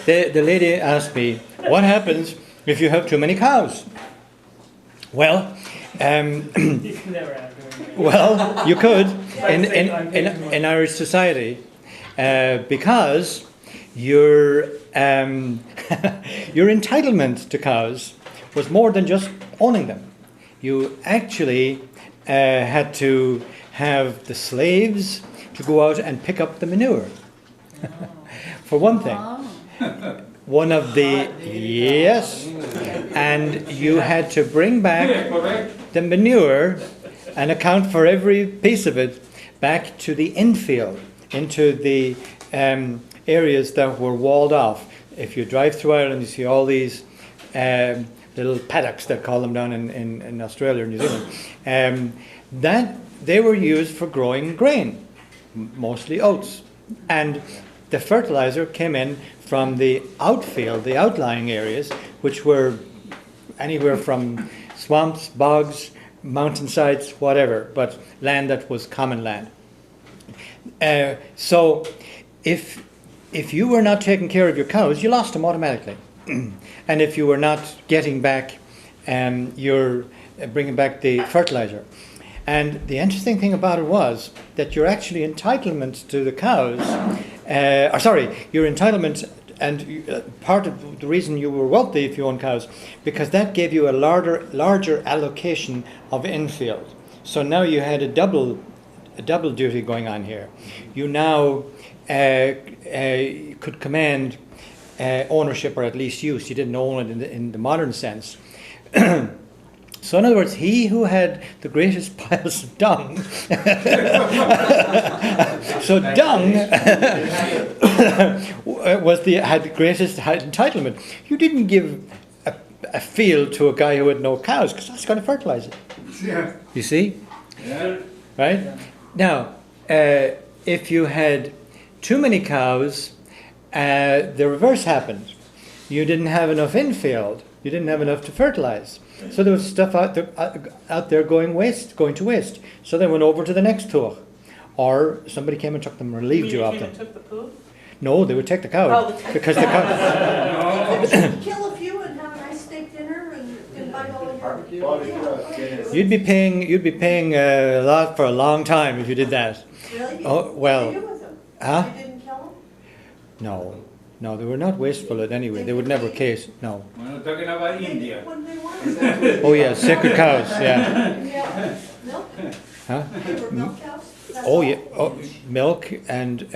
the lady asked me, what happens if you have too many cows? Well, well, you could in Irish society, because your your entitlement to cows was more than just owning them. You actually had to have the slaves to go out and pick up the manure. For one thing. One of the, yes, and you had to bring back the manure and account for every piece of it back to the infield, into the areas that were walled off. If you drive through Ireland, you see all these little paddocks, they call them down in Australia or New Zealand, that they were used for growing grain, mostly oats. And the fertilizer came in from the outfield, the outlying areas, which were anywhere from swamps, bogs, mountainsides, whatever, but land that was common land. So if you were not taking care of your cows, you lost them automatically. And if you were not getting back, you're bringing back the fertilizer. And the interesting thing about it was that your actually entitlement to the cows, your entitlement, and part of the reason you were wealthy if you owned cows, because that gave you a larger allocation of infield. So now you had a double duty going on here. You now could command ownership, or at least use. You didn't own it in the modern sense. So in other words, he who had the greatest piles of dung, so dung had the greatest entitlement. You didn't give a field to a guy who had no cows, because that's going to fertilize it. Yeah. You see? Yeah. Right? Yeah. Now, if you had too many cows, the reverse happened. You didn't have enough infield. You didn't have enough to fertilize. So there was stuff out there going to waste. So they went over to the next tuch. Or somebody came and took them, relieved you of them. Took the poop? No, they would take the cow. Because the cow. Kill a few and have a nice steak dinner and invite all of your. You'd be paying a lot for a long time if you did that. Really? Oh well. What did you do with them? Huh? You didn't kill them? No. No, they were not wasteful in any way. They would never case. No. We're talking about India. When they wanted. Oh yeah, sacred cows. Yeah. Yeah. Milk? Huh? They were milk cows? That's Oh all? yeah. Oh, milk and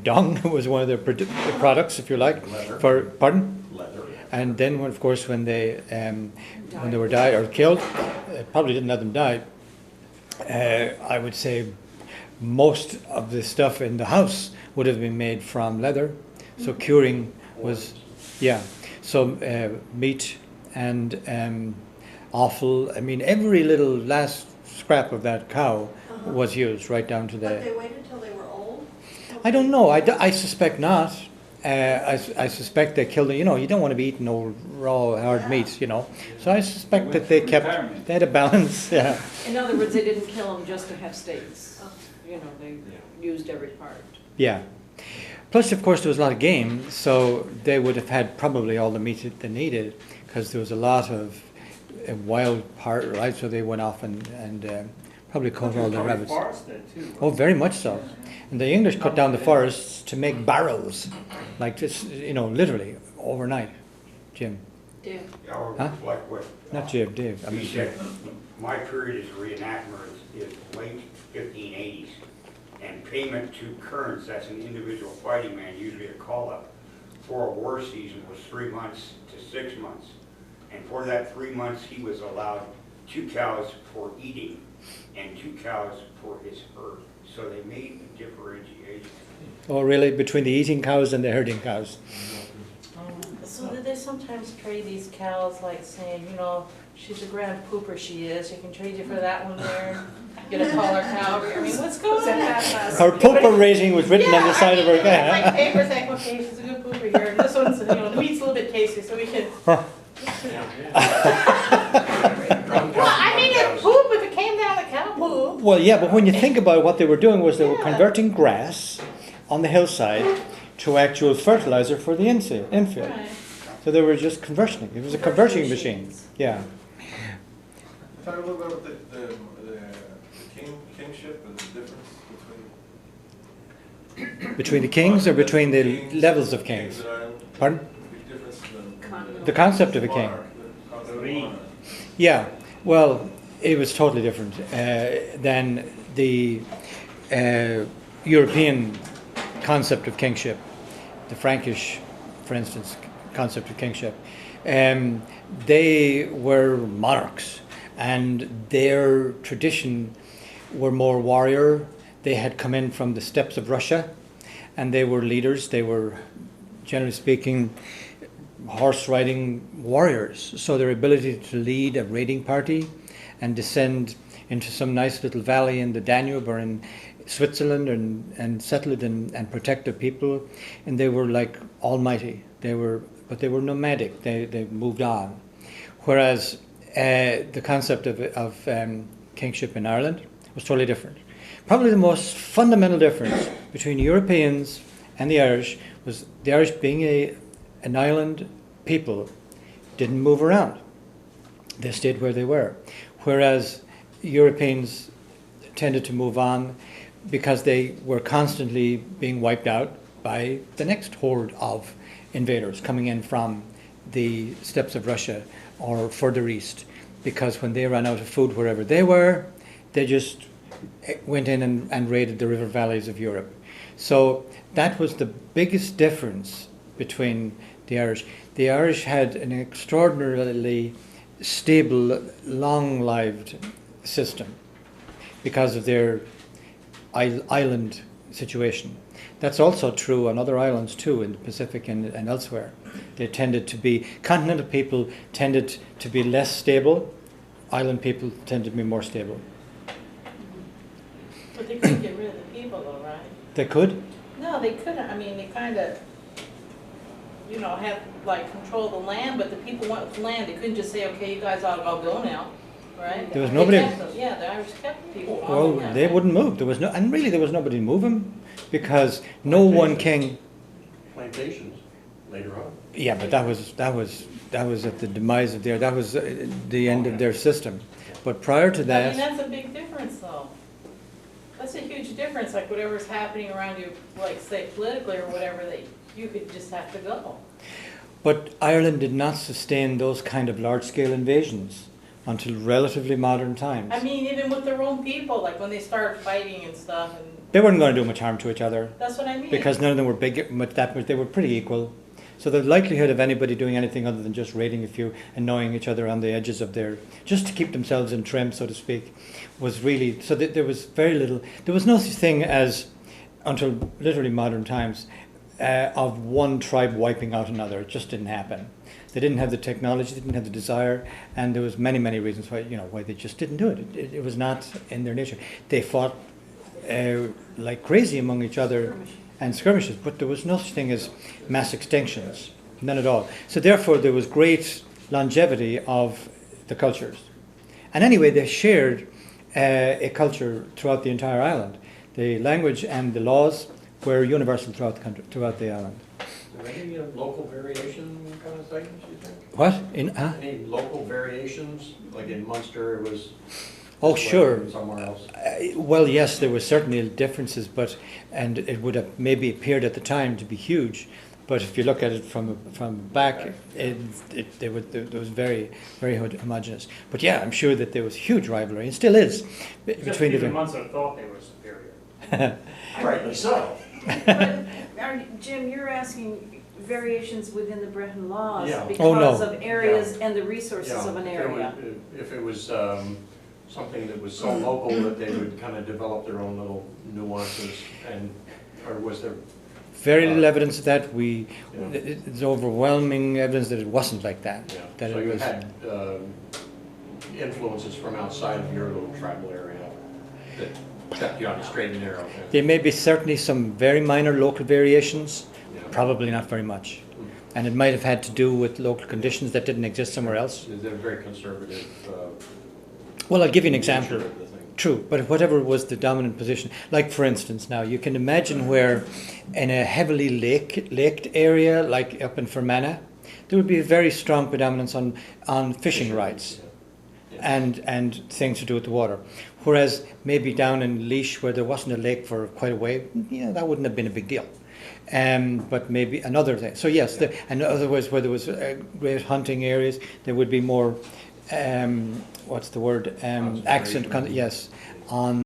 dung was one of their products, if you like. Leather. Pardon? Leather. And then, of course, when they were died or killed, probably didn't let them die. I would say most of the stuff in the house would have been made from leather. So curing was, yeah. So meat and offal. I mean, every little last scrap of that cow was used, right down to the. But they waited till they were old? I don't know. I suspect not. I suspect they killed it. You know, you don't want to be eating old raw hard meats. You know, so I suspect that they had a balance. Yeah. In other words, they didn't kill them just to have steaks. You know, they used every part. Yeah. Plus, of course, there was a lot of game, so they would have had probably all the meat that they needed, because there was a lot of wild part, right? So they went off and probably caught all the rabbits. Oh, very much so. And the English cut down the forests to make barrows, like this, you know, literally overnight. Jim. Yeah. Huh? Like what? Not Jim, Dave. I mean, He said, my period as a reenactment is late 1580s. And payment to currents, that's an individual fighting man, usually a call-up, for a war season was 3 months to 6 months. And for that 3 months, he was allowed 2 cows for eating and 2 cows for his herd. So they made a differentiation. oh, really? Between the eating cows and the herding cows? So do they sometimes trade these cows, like saying, you know, she's a grand pooper, she is, you can trade you for that one there, get a taller cow? I mean, what's going on? Her pooper rating was written on the side of her like cow. paper saying, okay, she's a good pooper here, and this one's, you know, the meat's a little bit tasty, so we can. Well, I mean, it's poop if it came down to cow poop. Well, yeah, but when you think about it, what they were doing was they were converting grass on the hillside to actual fertilizer for the infield. Right. So they were just converting. It was a converting machine. Yeah. Talk a little bit about the kingship and the difference Between the kings or between the levels of kings? in Ireland. Pardon? Big difference in The concept of a king. monarch, the concept of a monarch. Yeah, well, it was totally different than the European concept of kingship, the Frankish, for instance, concept of kingship. They were monarchs, and their tradition were more warrior. They had come in from the steppes of Russia, and they were leaders. They were, generally speaking, horse riding warriors. So their ability to lead a raiding party and descend into some nice little valley in the Danube or in Switzerland and settle it and protect their people, and they were like almighty. But they were nomadic. They moved on. Whereas the concept of kingship in Ireland was totally different. Probably the most fundamental difference between Europeans and the Irish was the Irish, being an island people, didn't move around. They stayed where they were. Whereas Europeans tended to move on because they were constantly being wiped out by the next horde of invaders coming in from the steppes of Russia or further east. Because when they ran out of food wherever they were, they just went in and raided the river valleys of Europe. So that was the biggest difference between the Irish. The Irish had an extraordinarily stable, long-lived system because of their island situation. That's also true on other islands too, in the Pacific and elsewhere. They tended to be, continental people tended to be less stable, island people tended to be more stable. But they couldn't get rid of the people though, right? They could? No, they couldn't. I mean, they kind of, had like control the land, but the people went with the land. They couldn't just say, okay, you guys ought to all go now, right? There was They nobody- kept them. Yeah, the Irish kept the people. Well, on, they wouldn't move. There was nobody to move them because no one king. Plantations later on. Yeah, but that was at the demise of that was the end of their system. But prior to I mean, that, that's a big difference though. That's a huge difference, like whatever's happening around you, like say politically or whatever, that you could just have to go. but Ireland did not sustain those kind of large-scale invasions until relatively modern times. I mean, even with their own people, like when they started fighting and stuff, and They weren't going to do much harm to each other that's what I mean. because none of them were big, but they were pretty equal. So the likelihood of anybody doing anything other than just raiding a few and knowing each other on the edges of just to keep themselves in trim, so to speak, was really, so that there was very little, there was no such thing as, until literally modern times, of one tribe wiping out another. It just didn't happen. They didn't have the technology, they didn't have the desire, and there was many, many reasons why they just didn't do it. It was not in their nature. They fought like crazy among each other and skirmishes, but there was no such thing as mass extinctions, none at all. So therefore there was great longevity of the cultures. And anyway, they shared a culture throughout the entire island. The language and the laws were universal throughout the country, throughout the island. Are there any local variation kind of things, you think? What? Any local variations, like in Munster it was... Oh, this way sure. and somewhere else? Well, yes, there were certainly differences, and it would have maybe appeared at the time to be huge. But if you look at it from back, there was very, very homogeneous. But yeah, I'm sure that there was huge rivalry, and still is, between Even the. Munster thought they were superior. Rightly so. Jim, you're asking variations within the Brehon laws Yeah. Oh, no. because of areas and the resources Yeah, of an area. If it was something that was so local that they would kind of develop their own little nuances, or was there... Very little evidence of that. There's overwhelming evidence that it wasn't like that. Yeah. That So it you was. had influences from outside of your little tribal area that kept you on the straight and narrow. There may be certainly some very minor local variations, Yeah. probably not very much. And it might have had to do with local conditions that didn't exist somewhere else. They're very conservative. Well, I'll give you an example. nature of the thing. True, but whatever was the dominant position, like for instance, now you can imagine where in a heavily laked area, like up in Fermanagh, there would be a very strong predominance on fishing rights and things to do with the water. Whereas maybe down in Laois, where there wasn't a lake for quite a way, that wouldn't have been a big deal. But maybe another thing. So yes, and otherwise where there was great hunting areas, there would be more, what's the word, accent, yes, on